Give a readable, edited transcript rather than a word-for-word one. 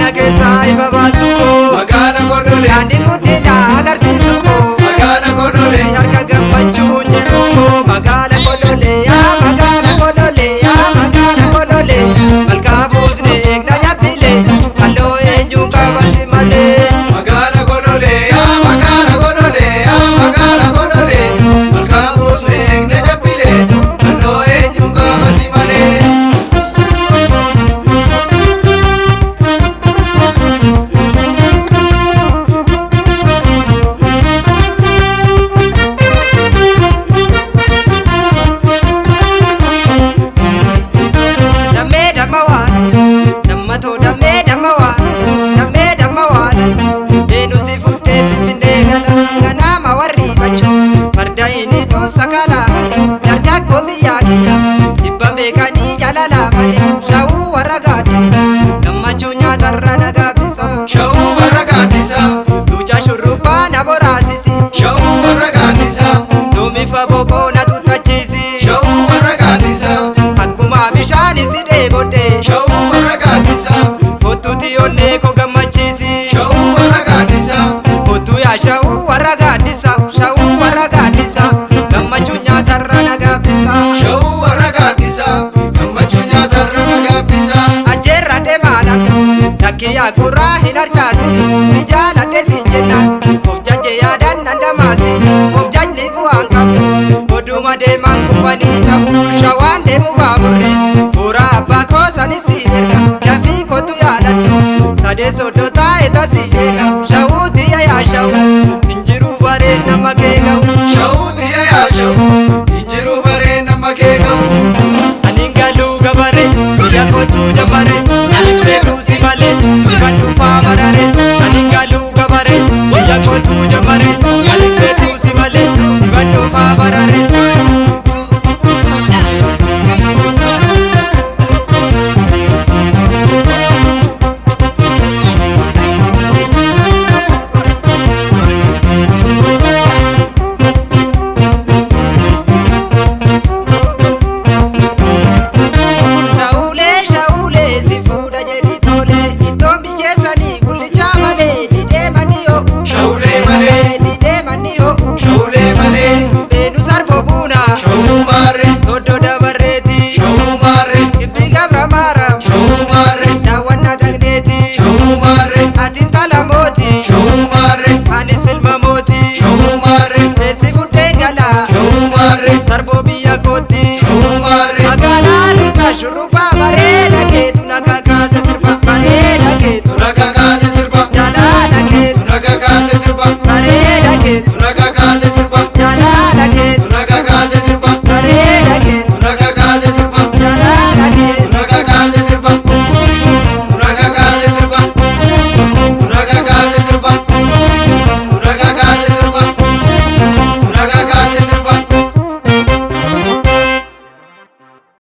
Dukkana keessa ifa baastu Magala Kodole Daandii guddina agarsiistu Magala Kodole Harka gammachuu jiru Magala Kodole yaa Magala Kodole yaa Magala Kodole Malkaa buusni eegna yabbile Halloo eenyu qabasi malee Magala Kodole yaa Magala Kodole yaa Magala Kodole Malkaa buusni eegna yabbile Halloo eenyu qabasi malee Sakala darda komiya kiya dibba mekani jalala mani shawu waragadisa namachunya darana gabisa Shawu waragadisa duja shuruba na borasisi Shawu waragadisa dumi faboko na tutachisi Shawu waragadisa akuma bishani side bote Shawu waragadisa botuti onne ko gamachisi Shawu waragadisa botu ya shawu waragadisa Gammachunya tarrana gabisa Shawu waragadisa Gammachunya tarrana gabisa Ajerra de mana Dakiya kura hinarchasi Si jaalate sinjenna Of jaje yaadan nandamasi Of jajli bu'aan Oduma deeman kufanii chabu Shawaan deemu baaburri Buura abbaa koosani si erga Dafii kotu yaadattu Tadee soddoo taa'e tasi eega Shawuu tiyya yaa shawu Injiruu bareen nama keega'u Shawu tiyya yaa shawu Injiruu bareen nama keega'u Anin galuu gabare Biyya kootu jabare